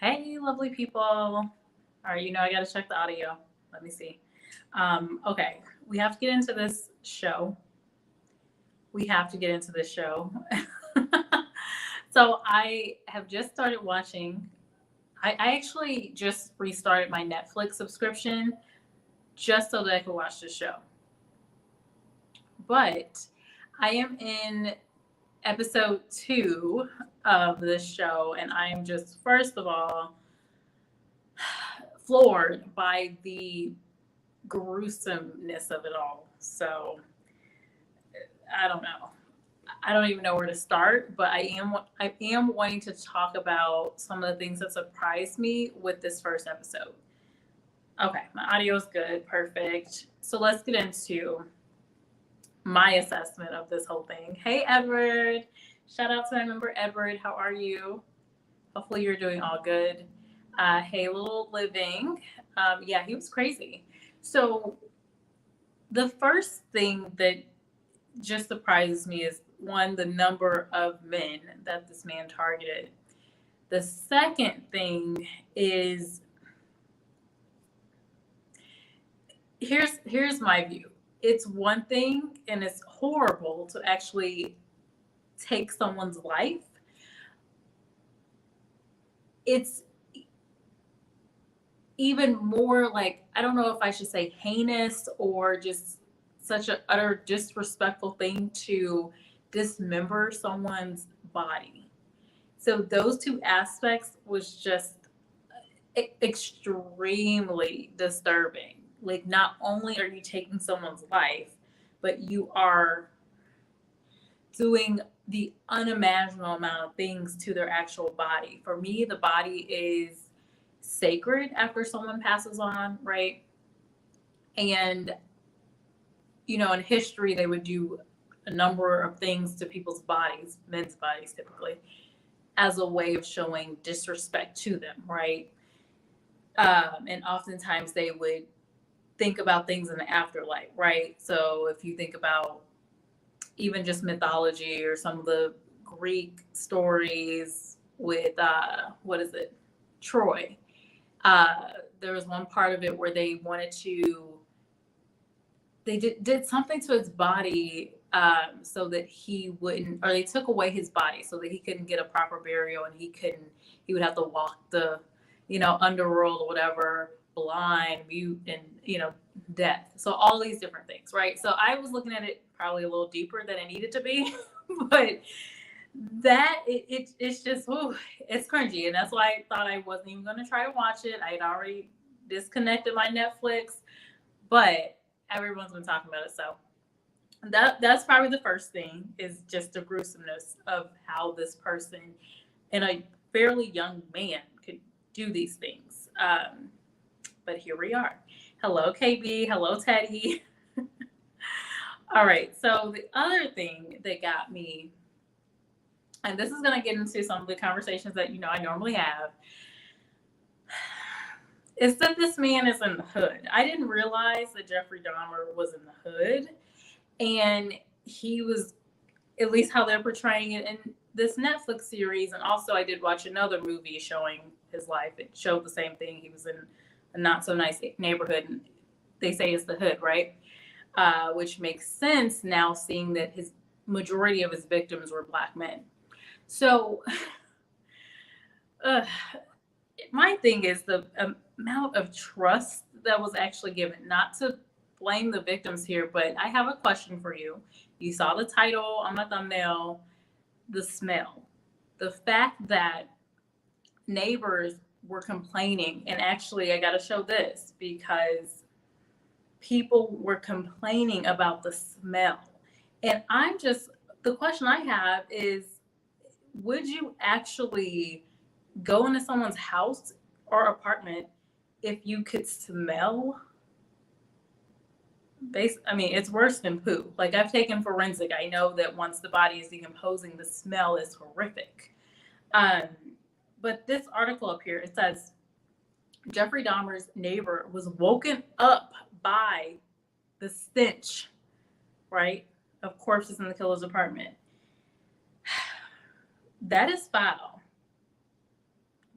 Hey, lovely people. All right, I got to check the audio. Let me see. Okay, we have to get into this show. We have to get into this show. So I have just started watching. I actually just restarted my Netflix subscription just so that I could watch the show. But I am in episode 2 of this show, and I am just, first of all, floored by the gruesomeness of it all. So I don't know. I don't even know where to start, but I am wanting to talk about some of the things that surprised me with this first episode. Okay, my audio is good, perfect. So let's get into my assessment of this whole thing. Hey Edward, shout out to my member Edward. How are you? Hopefully you're doing all good. Hey little living. Yeah, he was crazy. So the first thing that just surprises me is one, the number of men that this man targeted. The second thing is here's my view. It's one thing and it's horrible to actually take someone's life. It's even more like, I don't know if I should say heinous or just such an utter disrespectful thing to dismember someone's body. So those two aspects was just extremely disturbing. Like, not only are you taking someone's life, but you are doing the unimaginable amount of things to their actual body. For me, the body is sacred after someone passes on, right? And, in history, they would do a number of things to people's bodies, men's bodies typically, as a way of showing disrespect to them, right? And oftentimes they would think about things in the afterlife, right? So if you think about even just mythology or some of the Greek stories with, what is it, Troy. There was one part of it where they did something to his body, so that he wouldn't, or they took away his body so that he couldn't get a proper burial, and he would have to walk the, underworld or whatever, blind, mute, and, death. So all these different things, right? So I was looking at it probably a little deeper than it needed to be, but it's just, ooh, it's cringy. And that's why I thought I wasn't even going to try to watch it. I had already disconnected my Netflix, but everyone's been talking about it. So that's probably the first thing, is just the gruesomeness of how this person and a fairly young man could do these things. But here we are. Hello, KB. Hello, Teddy. All right. So the other thing that got me, and this is going to get into some of the conversations that, I normally have, is that this man is in the hood. I didn't realize that Jeffrey Dahmer was in the hood. And he was, at least how they're portraying it in this Netflix series. And also I did watch another movie showing his life. It showed the same thing. He was in a not so nice neighborhood, and they say it's the hood, right? Which makes sense now, seeing that his majority of his victims were Black men. So my thing is the amount of trust that was actually given. Not to blame the victims here, but I have a question for you. You saw the title on my thumbnail, the smell. The fact that neighbors were complaining, and actually I got to show this because people were complaining about the smell. And the question I have is, would you actually go into someone's house or apartment if you could smell? It's worse than poo. Like, I've taken forensic. I know that once the body is decomposing, the smell is horrific. But this article up here, it says Jeffrey Dahmer's neighbor was woken up by the stench, right, of corpses in the killer's apartment. That is foul,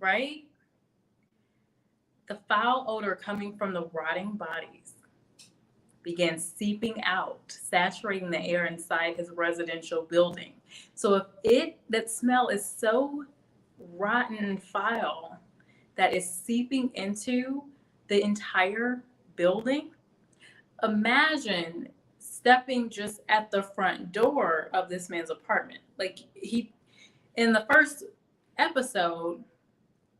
right? The foul odor coming from the rotting bodies began seeping out, saturating the air inside his residential building. So if that smell is so rotten and foul that is seeping into the entire building, imagine stepping just at the front door of this man's apartment. Like, he, in the first episode,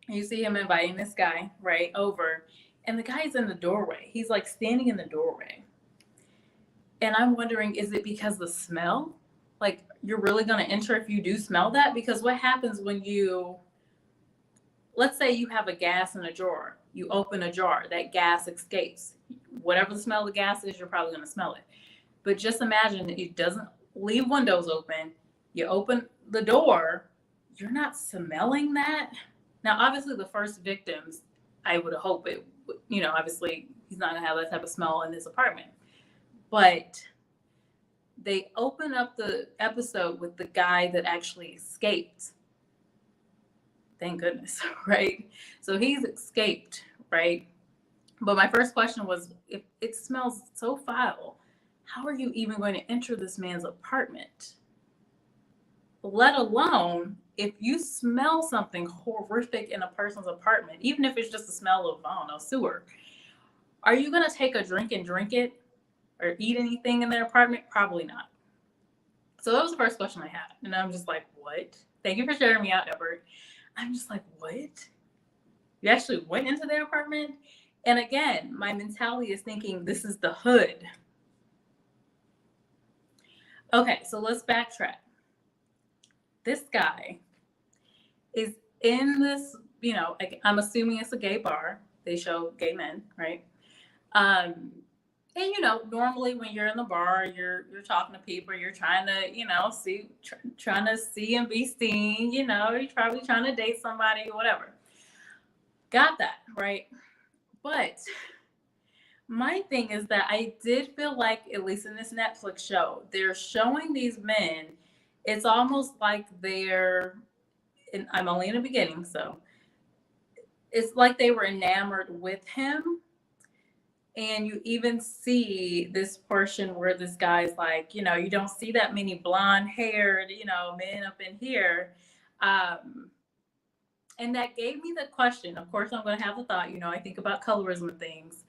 you see him inviting this guy right over, and the guy's in the doorway. He's like standing in the doorway. And I'm wondering, is it because the smell? Like, you're really going to enter if you do smell that? Because what happens when you, let's say you have a gas in a drawer, you open a jar, that gas escapes. Whatever the smell of the gas is, you're probably going to smell it. But just imagine it doesn't leave windows open. You open the door, you're not smelling that. Now, obviously, the first victims, I would hope it, obviously, he's not going to have that type of smell in his apartment. But they open up the episode with the guy that actually escaped. Thank goodness, right? So he's escaped, right? But my first question was, if it smells so foul, how are you even going to enter this man's apartment? Let alone if you smell something horrific in a person's apartment, even if it's just the smell of, I don't know, sewer, are you going to take a drink and drink it or eat anything in their apartment? Probably not. So that was the first question I had. And I'm just like, what? Thank you for sharing me out, Edward. I'm just like, what? You actually went into their apartment? And again, my mentality is thinking this is the hood. Okay, so let's backtrack. This guy is in this, I'm assuming it's a gay bar. They show gay men, right? And normally when you're in the bar, you're talking to people, you're trying to, trying to see and be seen, you're probably trying to date somebody or whatever. Got that, right? But my thing is that I did feel like, at least in this Netflix show, they're showing these men, it's almost like and I'm only in the beginning, so it's like they were enamored with him. And you even see this portion where this guy's like, you don't see that many blonde haired, men up in here. And that gave me the question. Of course, I'm going to have the thought, I think about colorism and things.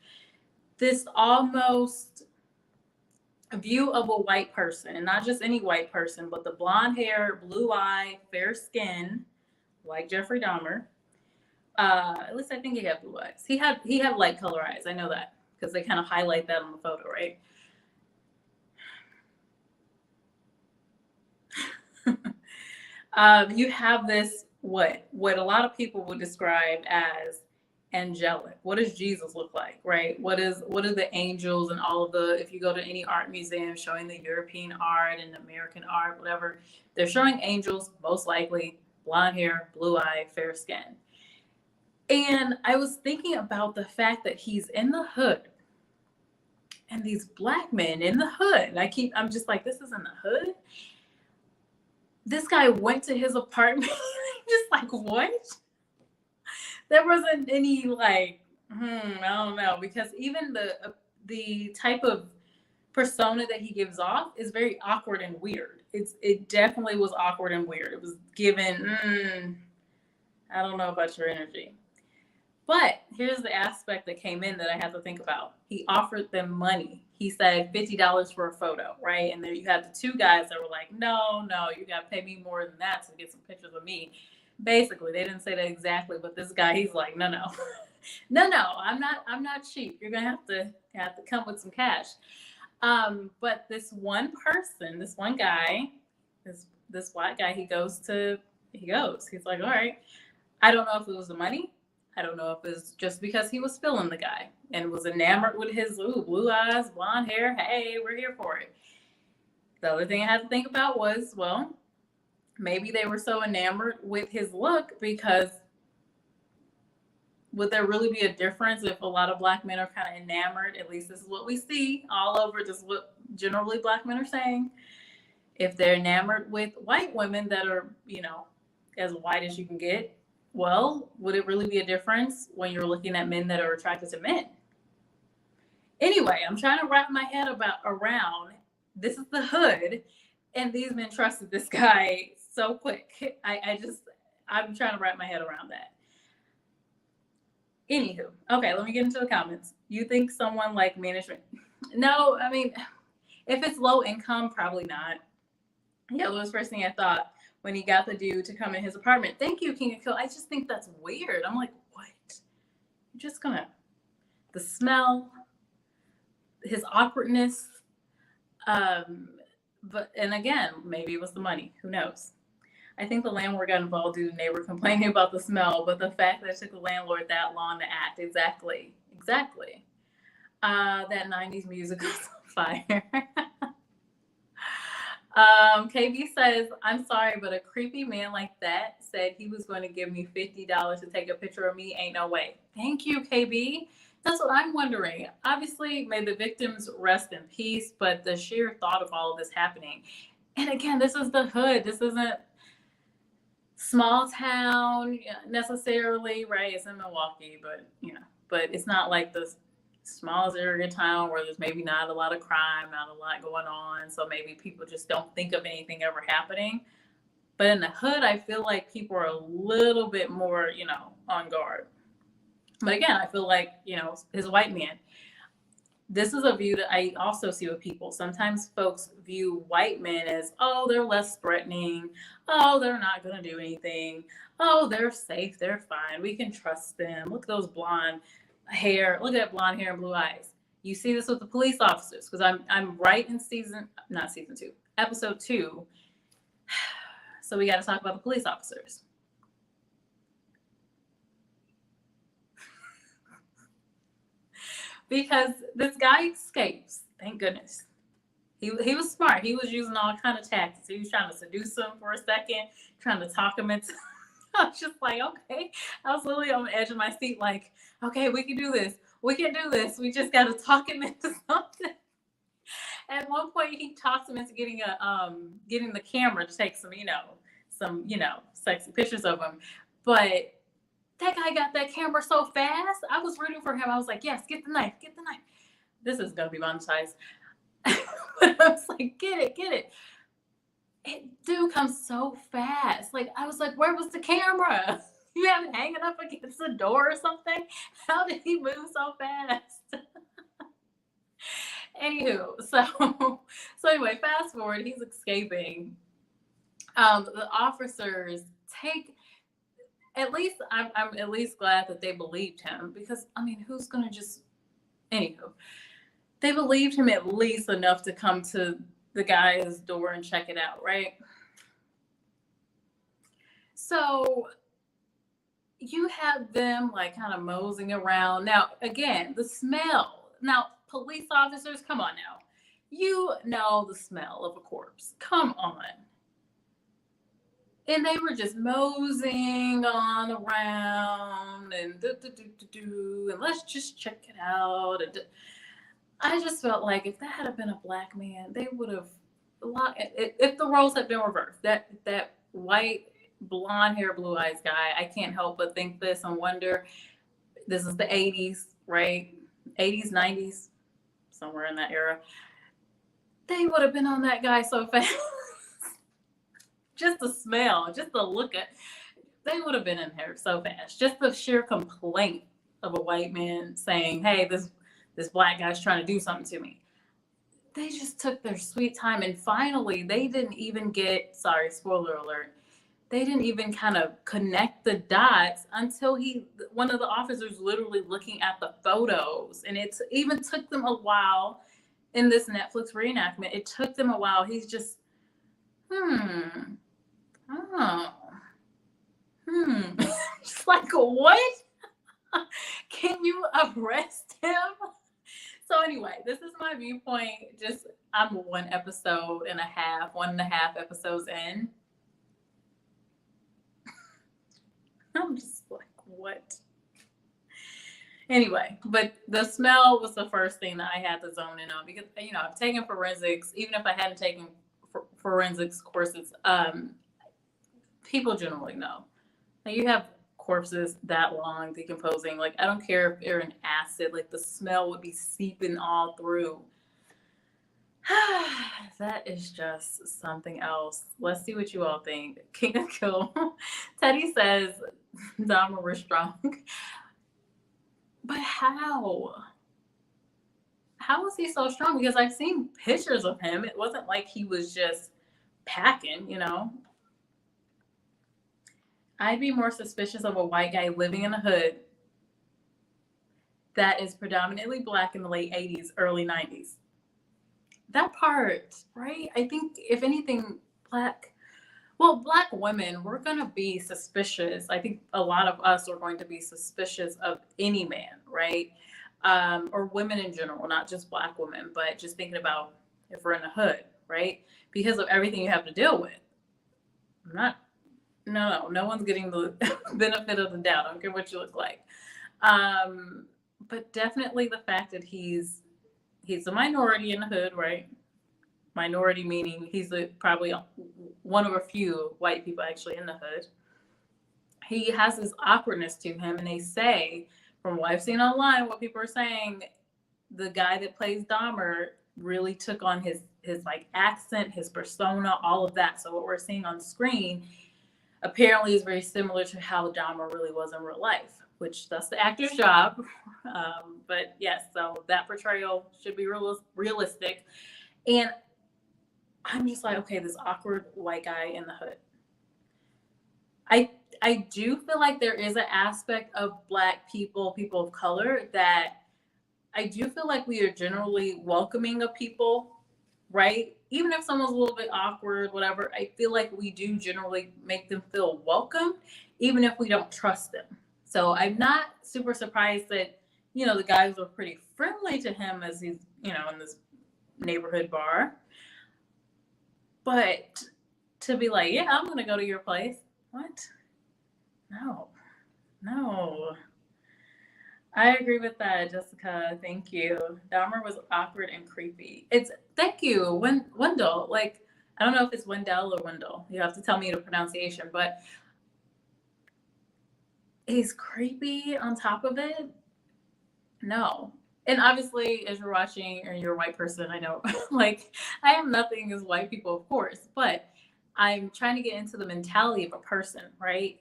This almost view of a white person, and not just any white person, but the blonde hair, blue eye, fair skin, like Jeffrey Dahmer. At least I think he had blue eyes. He had light color eyes. I know that, because they kind of highlight that on the photo, right? You have this, what a lot of people would describe as angelic. What does Jesus look like, right? What are the angels and all of the, if you go to any art museum showing the European art and American art, whatever, they're showing angels, most likely blonde hair, blue eye, fair skin. And I was thinking about the fact that he's in the hood, and these black men in the hood. I'm just like, this is in the hood? This guy went to his apartment. I'm just like, what? There wasn't any I don't know, because even the type of persona that he gives off is very awkward and weird. It definitely was awkward and weird. It was given, I don't know about your energy. But here's the aspect that came in that I have to think about. He offered them money. He said $50 for a photo, right? And there you had the two guys that were like, no, you got to pay me more than that to get some pictures of me. Basically, they didn't say that exactly, but this guy, he's like, no, I'm not cheap. You're going to have to come with some cash. But this one guy, this white guy, he goes. He's like, all right. I don't know if it was the money. I don't know if it's just because he was feeling the guy and was enamored with his blue eyes, blonde hair. Hey, we're here for it. The other thing I had to think about was, well, maybe they were so enamored with his look, because would there really be a difference if a lot of black men are kind of enamored? At least this is what we see all over. This is what generally black men are saying. If they're enamored with white women that are, as white as you can get, Well, would it really be a difference when you're looking at men that are attracted to men? Anyway, I'm trying to wrap my head around this is the hood, and these men trusted this guy so quick. I'm trying to wrap my head around that. Anywho, okay, let me get into the comments. You think someone like management? No, I mean, if it's low income, probably not. Yeah, that was the first thing I thought when he got the dude to come in his apartment. Thank you, King of Kill. I just think that's weird. I'm like, what? You're just gonna, the smell, his awkwardness. And again, maybe it was the money. Who knows? I think the landlord got involved due to neighbor complaining about the smell, but the fact that it took the landlord that long to act. Exactly. That 90s music was on fire. KB says, I'm sorry, but a creepy man like that said he was going to give me $50 to take a picture of me. Ain't no way. Thank you, KB. That's what I'm wondering. Obviously, may the victims rest in peace, but the sheer thought of all of this happening. And again, this is the hood. This isn't small town necessarily, right? It's in Milwaukee, but it's not like the smallest area town where there's maybe not a lot of crime, not a lot going on. So maybe people just don't think of anything ever happening. But in the hood, I feel like people are a little bit more, on guard. But again, I feel like, his white man, this is a view that I also see with people. Sometimes folks view white men as, oh, they're less threatening. Oh, they're not going to do anything. Oh, they're safe. They're fine. We can trust them. Look at those blonde hair. Look at that blonde hair and blue eyes. You see this with the police officers because I'm right in episode 2. So we got to talk about the police officers. Because this guy escapes. Thank goodness. He was smart. He was using all kind of tactics. He was trying to seduce him for a second, trying to talk him into. I was just like, okay. I was literally on the edge of my seat, like, okay, we can do this. We can do this. We just got to talk him into something. At one point, he talks him into getting the camera to take some sexy pictures of him. But that guy got that camera so fast. I was rooting for him. I was like, yes, get the knife. This is gonna be monetized. But I was like, get it. Dude comes so fast. Like, I was like, where was the camera? You have it hanging up against the door or something? How did he move so fast? Anywho, so anyway, fast forward, he's escaping. The officers take, at least I'm at least glad that they believed him, because I mean, who's gonna just, anywho, they believed him at least enough to come to the guy's door and check it out, right? So you have them like kind of moseying around. Now, again, the smell. Now, police officers, come on now. You know the smell of a corpse. Come on. And they were just moseying on around and and let's just check it out. I just felt like if that had been a black man, they would have, if the roles had been reversed, that white, blonde hair, blue eyes guy, I can't help but think this and wonder, this is the 80s, right? 80s, 90s, somewhere in that era. They would have been on that guy so fast. Just the smell, just the look at, they would have been in here so fast. Just the sheer complaint of a white man saying, hey, this black guy's trying to do something to me. They just took their sweet time. And finally, they didn't even get, sorry, spoiler alert, they didn't even kind of connect the dots until one of the officers literally looking at the photos. And it even took them a while in this Netflix reenactment. It took them a while. He's just, Just like, what? Can you arrest him? So anyway, this is my viewpoint. Just, I'm 1.5 episodes in. I'm just like, what? Anyway, but the smell was the first thing that I had to zone in on, because, I've taken forensics. Even if I hadn't taken forensics courses, people generally know. Now, you have corpses that long decomposing. Like, I don't care if they're in acid, like the smell would be seeping all through. That is just something else. Let's see what you all think. King of Kill. Teddy says Dahmer was strong. But how? How was he so strong? Because I've seen pictures of him. It wasn't like he was just packing, you know? I'd be more suspicious of a white guy living in a hood that is predominantly Black in the late 80s, early 90s. That part, right? I think if anything, Black women, we're going to be suspicious. I think a lot of us are going to be suspicious of any man, right? Or women in general, not just Black women, but just thinking about if we're in the hood, right? Because of everything you have to deal with. No one's getting the benefit of the doubt. I don't care what you look like. But definitely the fact that he's a minority in the hood, right? Minority meaning he's probably one of a few white people actually in the hood. He has this awkwardness to him, and they say, from what I've seen online, what people are saying, the guy that plays Dahmer really took on his like accent, his persona, all of that. So what we're seeing on screen apparently is very similar to how Dahmer really was in real life, which that's the actor's job. But yes, so that portrayal should be realistic. And I'm just like, okay, this awkward white guy in the hood. I do feel like there is an aspect of Black people of color, that I do feel like we are generally welcoming of people, right? Even if someone's a little bit awkward, whatever, I feel like we do generally make them feel welcome, even if we don't trust them. So I'm not super surprised that, you know, the guys were pretty friendly to him as he's, you know, in this neighborhood bar. But to be like, yeah, I'm going to go to your place. What? No. I agree with that, Jessica. Thank you. Dahmer was awkward and creepy. Thank you, Wendell. Like, I don't know if it's Wendell or Wendell. You have to tell me the pronunciation, but he's creepy on top of it. No. And obviously, as you're watching or you're a white person, I know, like, I have nothing against white people, of course, but I'm trying to get into the mentality of a person, right?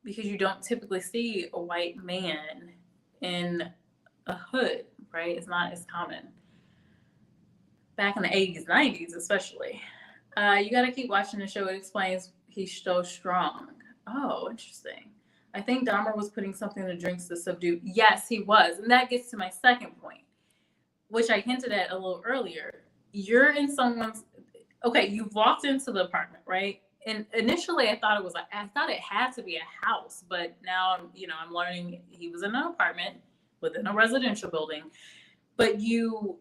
Because you don't typically see a white man in a hood, right? It's not as common. Back in the 80s, 90s, especially. You got to keep watching the show. It explains he's so strong. Oh, interesting. I think Dahmer was putting something in the drinks to subdue. Yes, he was. And that gets to my second point, which I hinted at a little earlier. You're in someone's, okay, you've walked into the apartment, right? And initially I thought it had to be a house, but now I'm learning he was in an apartment within a residential building. But and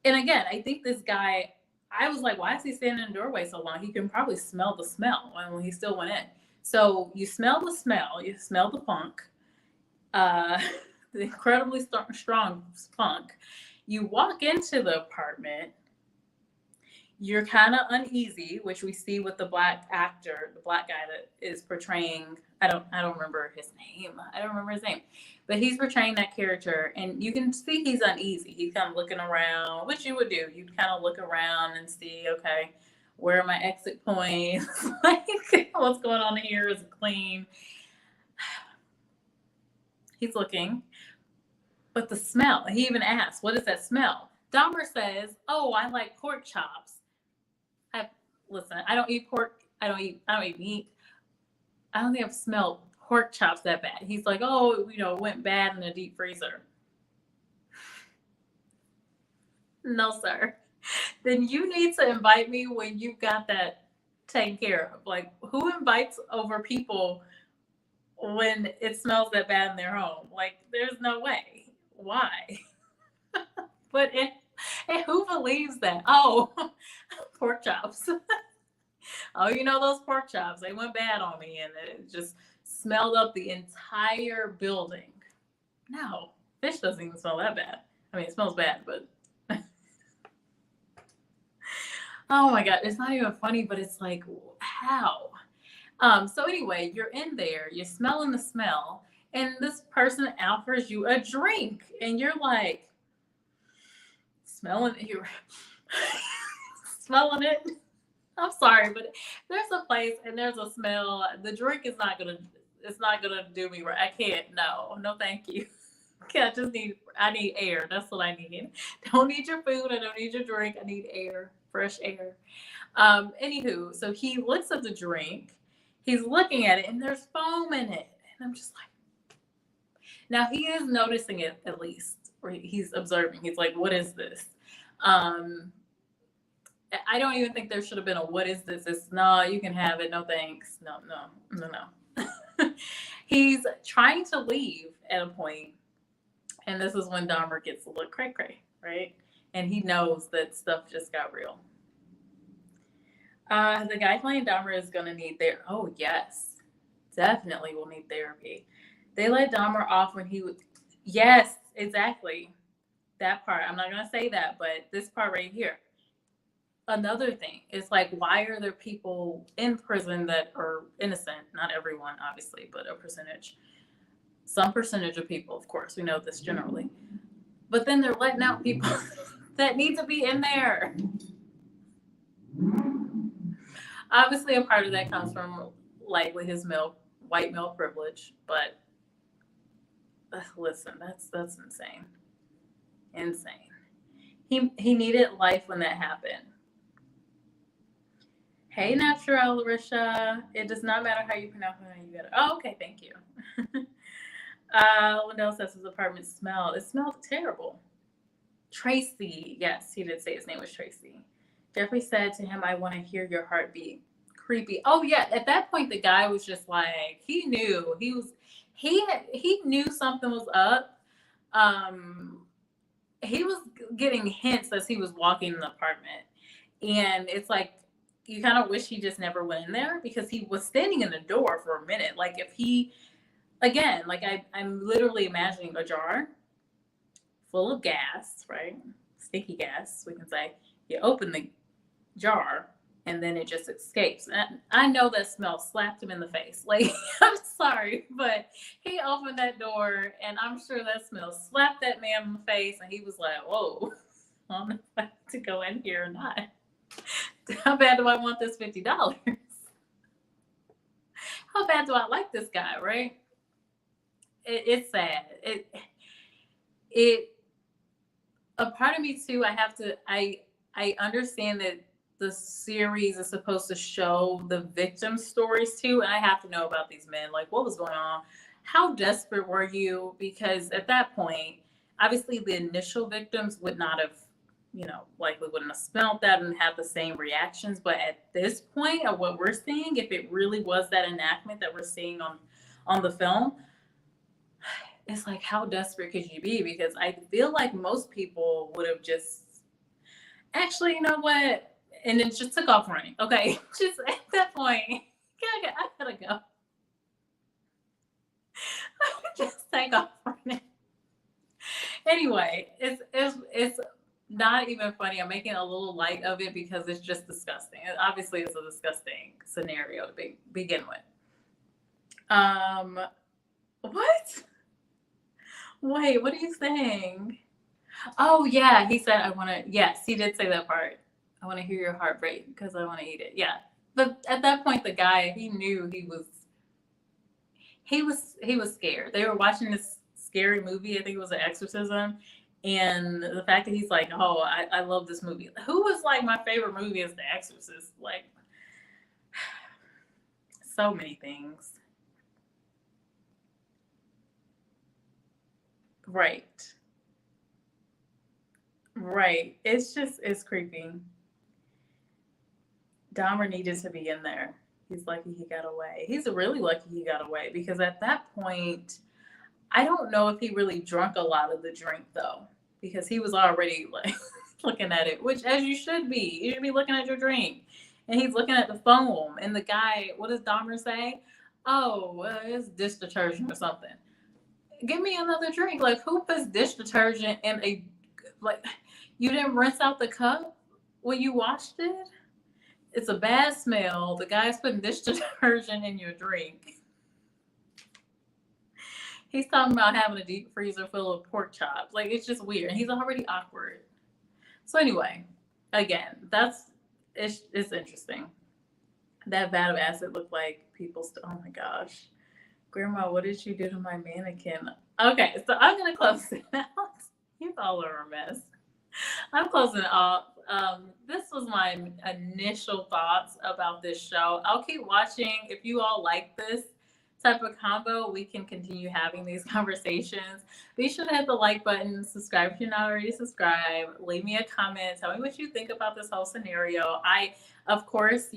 again, I think this guy, I was like, why is he standing in the doorway so long? He can probably smell the smell when he still went in. So you smell the smell, you smell the funk, the incredibly strong funk. You walk into the apartment, you're kind of uneasy, which we see with the Black actor, the Black guy that is portraying, I don't remember his name. But he's portraying that character, and you can see he's uneasy. He's kind of looking around, which you would do. You'd kind of look around and see, okay, where are my exit points? Like, what's going on here? Is it clean? He's looking. But the smell, he even asks, what is that smell? Dahmer says, oh, I like pork chops. Listen, I don't eat pork. I don't eat meat. I don't think I've smelled pork chops that bad. He's like, oh, it went bad in the deep freezer. No, sir. Then you need to invite me when you've got that taken care of. Like, who invites over people when it smells that bad in their home? Like, there's no way. Why? But and who believes that? Oh, pork chops. Oh, those pork chops, they went bad on me, and it just smelled up the entire building. No, fish doesn't even smell that bad. I mean, it smells bad, but oh my God, it's not even funny, but it's like, how? So anyway, you're in there, you're smelling the smell, and this person offers you a drink, and you're like smelling it, you're smelling it. I'm sorry, but there's a place and there's a smell. The drink is not gonna, it's not gonna do me right. I can't. No, no, thank you. I need air. That's what I need. Don't need your food. I don't need your drink. I need air, fresh air. Anywho, so he looks at the drink. He's looking at it, and there's foam in it, and I'm just like, now he is noticing it at least. Or he's observing. He's like, what is this? I don't even think there should have been a what is this? It's no, you can have it. No thanks. No, no, no, no. He's trying to leave at a point, and this is when Dahmer gets a little cray cray, right? And he knows that stuff just got real. The guy playing Dahmer is gonna need therapy. Oh yes, definitely will need therapy. They let Dahmer off when he was. Yes, exactly. That part. I'm not gonna say that, but this part right here. Another thing is like, why are there people in prison that are innocent? Not everyone, obviously, but a percentage. Some percentage of people, of course, we know this generally. But then they're letting out people that need to be in there. Obviously, a part of that comes from likely his white male privilege. But listen, that's insane. Insane. He needed life when that happened. Hey, Natural Larisha. It does not matter how you pronounce it. You got it. Oh, okay. Thank you. Lindell says his apartment smelled. It smelled terrible. Tracy. Yes, he did say his name was Tracy. Jeffrey said to him, I want to hear your heartbeat. Creepy. Oh, yeah. At that point, the guy was just like, he knew. He knew something was up. He was getting hints as he was walking in the apartment. And it's like, you kind of wish he just never went in there because he was standing in the door for a minute. Like if he, again, like I'm literally imagining a jar full of gas, right? Sticky gas, we can say. You open the jar and then it just escapes. And I know that smell slapped him in the face. Like, I'm sorry, but he opened that door and I'm sure that smell slapped that man in the face and he was like, whoa, I don't know if I have to go in here or not. How bad do I want this $50? How bad do I like this guy, right? It's sad. A part of me too, I understand that the series is supposed to show the victim stories too, and I have to know about these men. Like, what was going on? How desperate were you? Because at that point, obviously the initial victims would not have, likely wouldn't have smelled that and have the same reactions. But at this point of what we're seeing, if it really was that enactment that we're seeing on the film, it's like, how desperate could you be? Because I feel like most people would have just, actually, you know what? And it just took off running. Okay, just at that point, I gotta go. I would just take off running. Anyway, it's not even funny. I'm making a little light of it because it's just disgusting. It obviously is a disgusting scenario to begin with. What? Wait, what are you saying? Oh yeah, he said yes, he did say that part. I want to hear your heart rate because I want to eat it. Yeah. But at that point the guy, he knew he was scared. They were watching this scary movie, I think it was An Exorcism. And the fact that he's like, oh, I love this movie. Who was like, my favorite movie is The Exorcist? Like, so many things. Right. Right. It's creepy. Dahmer needed to be in there. He's lucky he got away. He's really lucky he got away because at that point, I don't know if he really drank a lot of the drink though, because he was already like looking at it, which as you should be. You should be looking at your drink. And he's looking at the foam. And the guy, what does Dahmer say? Oh, it's dish detergent or something. Give me another drink. Like, who puts dish detergent in you didn't rinse out the cup when you washed it? It's a bad smell. The guy's putting dish detergent in your drink. He's talking about having a deep freezer full of pork chops. Like, it's just weird. He's already awkward. So anyway, again, it's interesting. That vat of acid looked like oh my gosh. Grandma, what did you do to my mannequin? Okay, so I'm gonna close it out. You all are a mess. I'm closing it off. This was my initial thoughts about this show. I'll keep watching. If you all like this type of combo, we can continue having these conversations. Be sure to hit the like button, subscribe if you're not already subscribed, leave me a comment, tell me what you think about this whole scenario. Of course,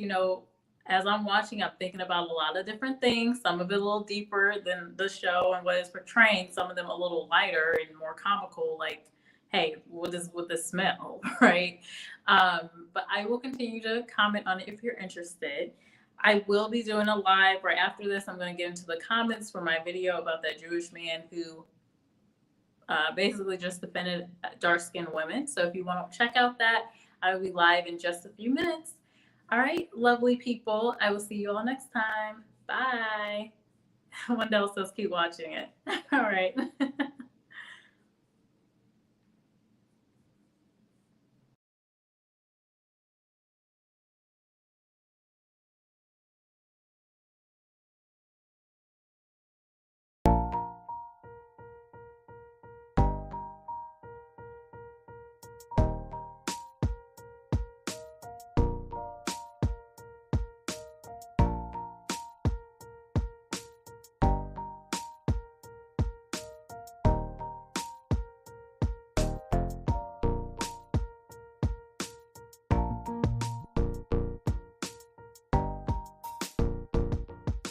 as I'm watching, I'm thinking about a lot of different things. Some of it a little deeper than the show and what it's portraying. Some of them a little lighter and more comical, like, hey, what is with the smell, right? But I will continue to comment on it if you're interested. I will be doing a live right after this. I'm going to get into the comments for my video about that Jewish man who basically just defended dark-skinned women. So if you want to check out that, I will be live in just a few minutes. All right, lovely people. I will see you all next time. Bye. Wendell says keep watching it. All right.